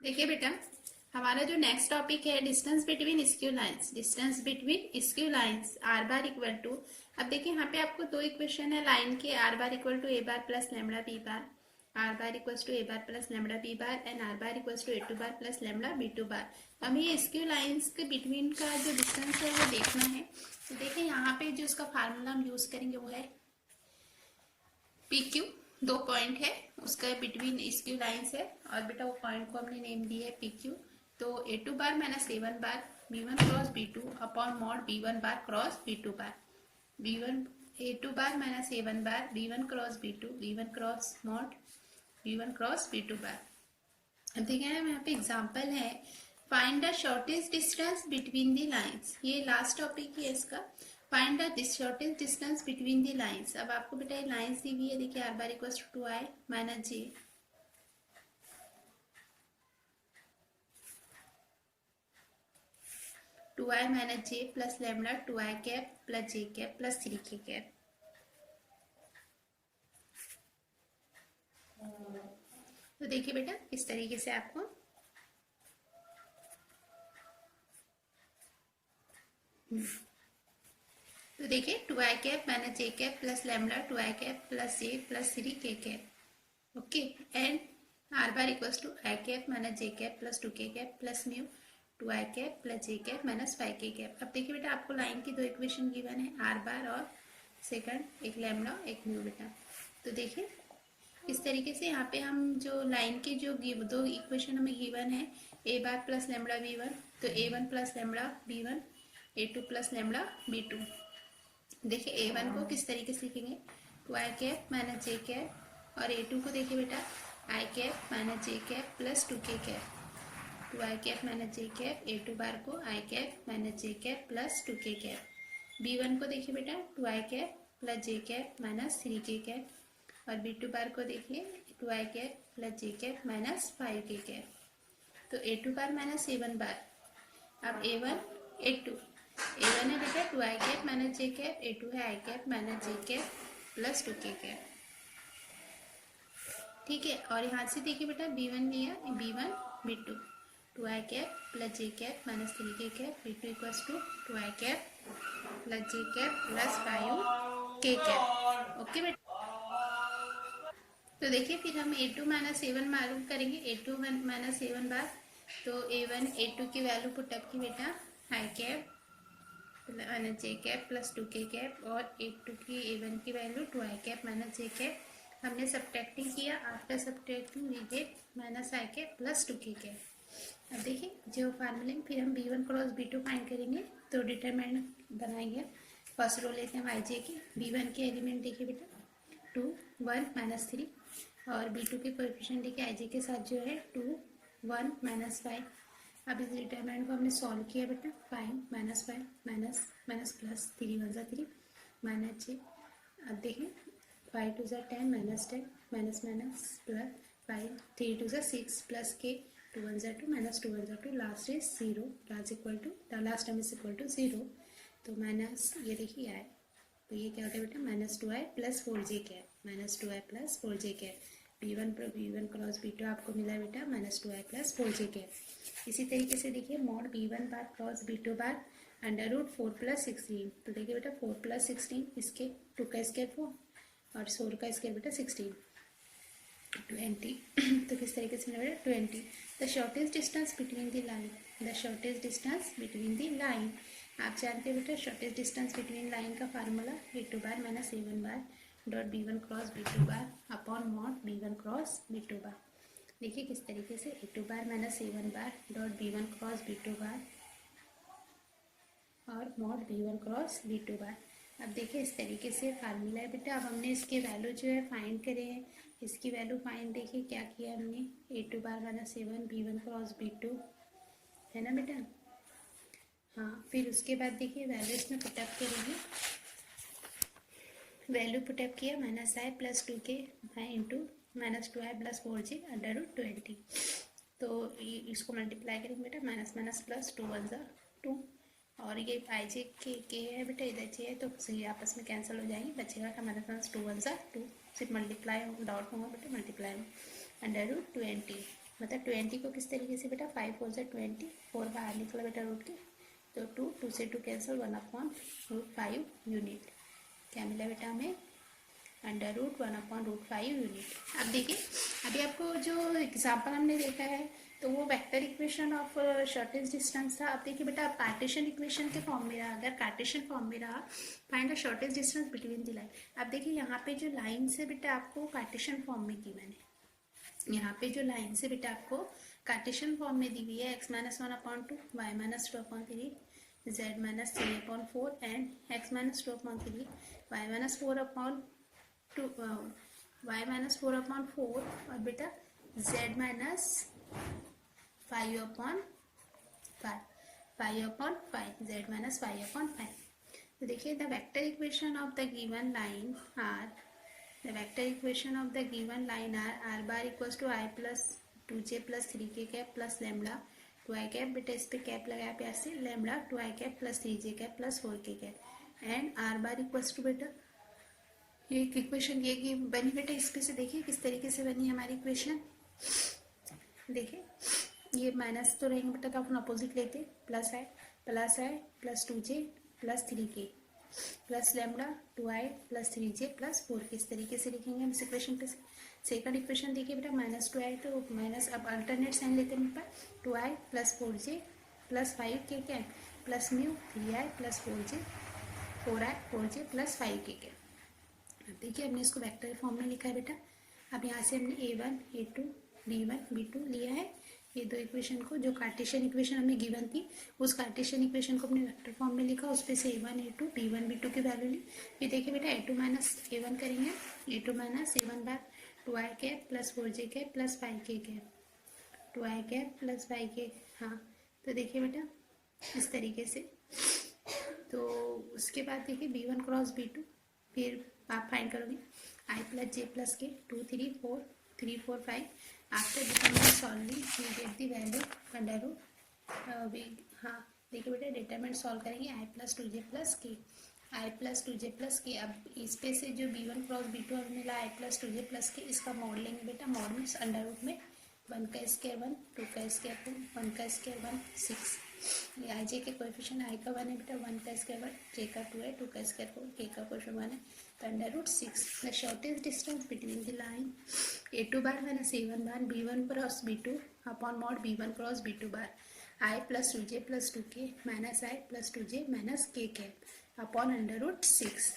देखिए बेटा, हमारा जो नेक्स्ट टॉपिक है distance between skew lines. Distance between skew lines r bar equal to, अब देखिए यहाँ पे आपको दो इक्वेशन है लाइन के, R bar equal to A bar plus lambda B bar, R bar equals to A bar plus lambda B bar and R bar equals to A two bar plus lambda B two bar. हमें ये skew lines के between का जो distance है वो देखना है। तो देखिए यहाँ पे जो इसका फार्मूला हम यूज करेंगे वो है पी क्यू। दो पॉइंट है उसका बिटवीन स्क्यू लाइंस है और बेटा वो पॉइंट को हमने नेम दी है पी क्यू। तो A two bar minus A one bar B one cross B two upon mod B one bar cross B two bar, B one A two bar minus A one bar B one cross B one cross mod B one cross B two bar. अब देखिए यहाँ पे example है, find the shortest distance between the lines. ये last topic है इसका। Find the shortest distance between the lines. अब आपको बेटा ये लाइंस दी हुई है, देखिए R bar equals to I minus J, two I minus J plus lambda two I cap plus J cap plus three K cap. तो देखिए बेटा इस तरीके से आपको तो देखिए two I cap minus J cap plus lambda two I cap plus J plus three K cap. Okay, and R bar equals to I cap minus J cap plus two के कैप प्लस म्यू टू आई cap plus J cap minus five K cap. अब देखिए बेटा आपको line की दो equation given है, are बार और second एक लेमड़ा एक म्यू बेटा। तो देखिए इस तरीके से यहाँ पे हम जो लाइन के जो दो इक्वेशन हमें गिवन है, A bar plus lambda B one, तो A one plus lambda B one, A two plus lambda B two. देखिए ए वन को किस तरीके से लिखेंगे, टू आई कैप माइनस जे कैप, और ए टू को देखिए बेटा I cap minus J cap plus two के cap, two I cap minus J cap, A two bar को I cap minus J cap plus two के कैप। बी वन को देखिए बेटा टू आई cap plus J cap minus three K cap, और B two bar को देखिए two आई cap plus J cap minus five K cap. तो A two bar minus A one bar, अब A one A two, A one है बेटा two I cap minus J cap, A two है I cap minus J cap plus two के cap. ठीक है, और यहाँ से देखिए बेटा बी वन लिया, B one B two, two I cap plus J cap minus three K cap, B two equals to I cap plus J cap plus five K cap. Okay बेटा, तो देखिए फिर हम A two minus A one मालूम करेंगे, A two minus A one bar, तो A one A two की value put up की बेटा I cap minus J cap plus two के कैप, और ए टू की ए वन की वैल्यू टू आई कैप माइनस जे कैप। हमने सब्ट्रैक्टिंग किया, after subtracting we get minus i cap plus two के कैप। अब देखिए जो फार्मूले में फिर हम b one cross B two find करेंगे, तो डिटरमिनेंट बनाएंगे। फर्स्ट रो लेते हैं वाई जे की, बी वन के एलिमेंट देखिए बेटा टू वन माइनस थ्री, और बी टू के कोएफिशिएंट देखिए आई जे के साथ जो है टू वन माइनस फाइव। अब इस डिटरमिनेंट को हमने सॉल्व किया बेटा, five minus minus plus three one ज़ा थ्री माइनस जे। अब देखिए फाइव टू ज़ा ten minus minus plus five, three two ज़ा six plus k, two one ज़ा टू माइनस टू वन ज़ा two, last is zero, last equal to last term is equal to zero. तो minus ये देखिए आए, तो ये क्या होता है बेटा माइनस टू आई plus four j cap, minus two आई plus four j cap. B one cross B two आपको मिला बेटा माइनस टू आई प्लस फोर जे कैप। इसी तरीके से देखिए mod B one bar cross B two bar under root four plus sixteen, तो देखिए बेटा फोर प्लस सिक्सटीन, इसके टू का स्क्वायर फोर और फोर का स्क्वायर बेटा सिक्सटीन, ट्वेंटी। तो किस तरीके से मिला बेटा twenty. The shortest distance between the line, the shortest distance between the line. आप जानते हैं बेटा शॉर्टेस्ट डिस्टेंस बिटवीन लाइन का formula A two bar minus A one bar dot B one cross B two bar upon mod B one cross B two bar. देखिए किस तरीके से A two bar minus A one bar dot B one cross B two bar और mod B one cross B two bar. अब देखिए इस तरीके से फार्मूला है बेटा। अब हमने इसके वैल्यू जो है फाइंड करे हैं, इसकी वैल्यू फाइंड देखिए क्या किया हमने, A two bar minus A one B one cross B two है ना बेटा। हाँ, फिर उसके बाद देखिए वैल्यू इसमें पुटअप करेंगे, वैल्यू पुटअप किया minus I plus two K into minus two I plus four J under root twenty. तो इसको मल्टीप्लाई करेंगे बेटा, minus minus plus two one ज़ा टू, और ये आई जे के है बेटा इधर जे है, तो ये आपस में कैंसिल हो जाएंगे, बचेगा का माइनस माइनस टू वन ज़ा टू, सिर्फ मल्टीप्लाई डॉट होगा बेटा मल्टीप्लाई में अंडर रूट ट्वेंटी। मतलब 20 को किस तरीके से बेटा 5 4 से 20, 4 बाहर निकला बेटा रूट के, तो 2 से 2 कैंसिल, 1/√5 यूनिट। क्या मिला बेटा हमें? √1/√5 यूनिट। अब देखिए, अभी आपको जो एग्जाम्पल हमने देखा है तो वो vector equation of shortage distance था। अब देखिए बेटा, आप कार्टेशियन इक्वेशन के फॉर्म में रहा, अगर कार्टेशियन फॉर्म में रहा, find the shortage distance between the line. अब देखिए यहाँ पे जो लाइन से बेटा आपको कार्टेशियन फॉर्म में गिवन है, यहाँ पे जो लाइन से बेटा आपको कार्टेशियन फॉर्म में दी हुई है x-1/2, y-2/3, z-3/4 and x-2/3, y-4/2, y-4/4 और बेटा z-5/5, 5/5, z-5/5। तो देखिए, the vector equation of the given line r, the vector equation of the given line are r bar equals to I plus 2j plus 3k cap plus lambda 2i cap, बेटा इस पे cap लगाया प्यार से, lambda 2i cap plus 3j cap plus 4k cap and r bar equals to बेटा ये equation ये बनी बेटा, इस पे से देखिए किस तरीके से बनी हमारी इक्वेशन। देखिए ये माइनस तो रहेंगे बेटा, तो अपन अपोजिट लेते, प्लस है plus 2j plus 3k plus lambda 2i plus 3j plus 4 किस तरीके से लिखेंगे हम इस इक्वेशन पे। सेकंड इक्वेशन देखिए बेटा, -2i तो माइनस, अब अल्टरनेट साइन लेते हैं मेरे पास, 2i plus 4j plus 5k क्या plus mu 3i plus 4j plus 5k क्या। अब देखिए हमने इसको वेक्टर फॉर्म में लिखा है बेटा। अब यहाँ से हमने a1 a2 b1 b2 लिया है, ये दो इक्वेशन को, जो कार्टेशियन इक्वेशन हमें गिवन थी उस कार्टेशियन इक्वेशन को अपने वेक्टर फॉर्म में लिखा, उस पे से a1 a2 b1 b2 की वैल्यू ली। फिर देखिए बेटा a2 माइनस a1 करेंगे, a2 माइनस a1 बार 2i cap plus 4j cap plus 5k cap, 2i cap plus 5k। हाँ, तो देखिए बेटा इस तरीके से। तो उसके बाद देखिए b1 क्रॉस b2, फिर आप फाइंड करोगे i plus j plus k 2 3 4 3 4 5। After determinant solving we get the value under root. हाँ देखिए बेटा, डिटरमिनेंट सॉल्व करेंगे i plus 2j plus k, i plus 2j plus k. अब इस पे से जो b1 क्रॉस b2 हमें मिला i प्लस 2j प्लस के, इसका मॉड लेंगे बेटा, मॉड में अंडर रूट में 1 का स्क्वायर 1, 2 का स्क्वायर 2, 1 का स्क्वायर 1, 6। ये आई जे के कोएफिशिएंट i का 1 है बेटा, 1 का स्क्वायर 1, j का 2 है, 2 का स्क्वायर 4, k का कोएफिशिएंट 1 है, तो under root 6। The shortest distance between the line a2 bar minus a1 bar b1 cross b2 upon mod b1 cross b2 bar i plus 2j plus 2k minus i plus 2j minus k cap upon under root 6।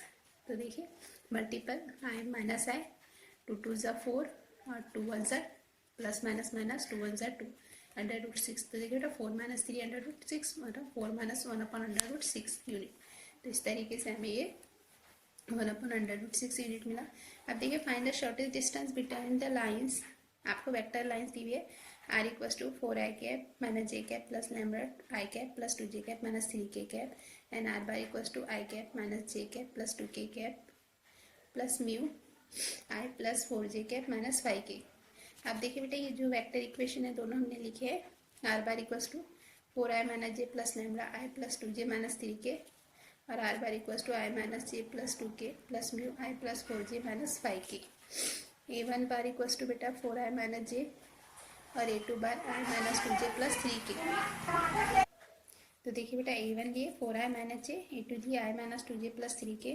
तो देखिए multiple i minus i, 2 2 ज़ा 4 और 2 1 ज़ा plus minus minus 2 1 ज़ा 2 under root 6। तो देखिए बेटा 4 minus 3 under root 6, मतलब 4 minus 1 upon under root 6 unit. तो इस तरीके से हमें ये 1 अपॉन अंडर रूट 6 यूनिट मिला। अब देखिए find the shortest distance between the lines, आपको वेक्टर लाइंस दी हुई है, r equals to 4i cap minus j cap plus lambda i cap plus 2j cap minus 3k cap and r bar equals to i cap minus j cap plus 2k cap plus mu i plus 4j cap minus 5k। अब देखिए बेटा, ये जो vector equation है दोनों हमने लिखे हैं, r bar equals to 4i minus j plus lambda i plus 2j minus 3k और r bar equals to i minus j plus 2k plus mu i plus 4j minus 5k। a1 bar equals to बेटा 4i minus j और a2 bar i minus 2j plus 3k। तो देखिए बेटा a1 लिए 4i minus j, a2 लिए i minus 2j plus 3k।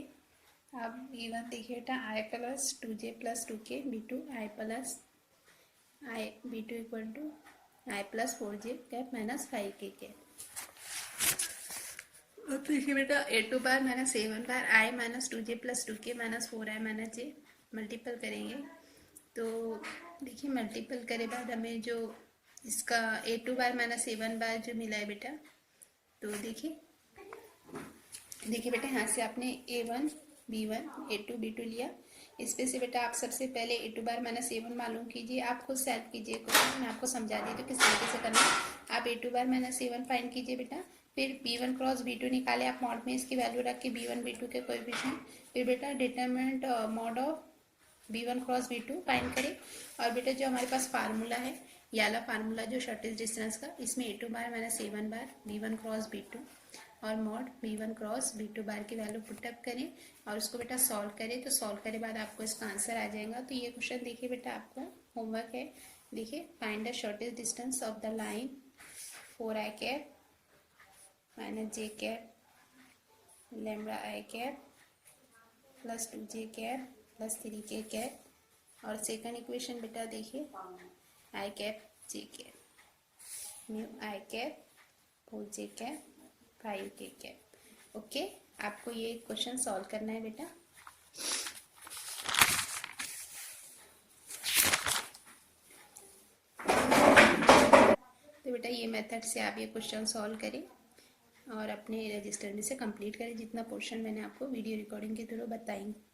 अब a1 देखिए बेटा i plus 2j plus 2k, b2 i plus i b2 equal to i plus 4j cap minus 5k cap. अब देखिए बेटा a2 bar minus a1 bar i minus 2j plus 2k minus 4i minus j multiple करेंगे, तो देखिए multiple करे बाद हमें जो इसका a2 बार माइनस a1 बार जो मिला है बेटा, तो देखिए बेटा यहाँ से आपने a1 b1 a2 b2 लिया, इस पे से बेटा आप सबसे पहले a2 बार माइनस a1 मालूम कीजिए, आप खुद सॉल्व कीजिए क्वेश्चन, मैं आपको समझा दी तो किस तरीके से करना है। आप a2 bar minus a1 find कीजिए बेटा, फिर b1 क्रॉस b2 निकाले आप मॉड में, इसकी वैल्यू रख के b1 b2 के कोएफिशिएंट, फिर बेटा determinant mod of b1 cross b2 find करें। और बेटा जो हमारे पास फार्मूला है, ये वाला फार्मूला जो शॉर्टेज डिस्टेंस का, इसमें a2 bar minus a1 bar b1 cross b2 और मॉड b1 क्रॉस b2 बार की वैल्यू पुटअप करें और उसको बेटा सॉल्व करें। तो सॉल्व करे बाद आपको इसका आंसर आ जाएगा। तो ये क्वेश्चन देखिए बेटा, आपको होमवर्क है, देखिए, find the shortest distance of the line 4i cap minus J cap lambda i cap plus 2j cap plus 3k cap. और सेकंड इक्वेशन बेटा देखिए, i cap j cap mu i cap 4j cap 5k cap. Okay, आपको ये question solve करना है बेटा। तो बेटा ये मेथड से आप ये क्वेश्चन सॉल्व करें और अपने रजिस्टर में से कंप्लीट करें जितना पोर्शन मैंने आपको वीडियो रिकॉर्डिंग के थ्रू बताएंगे।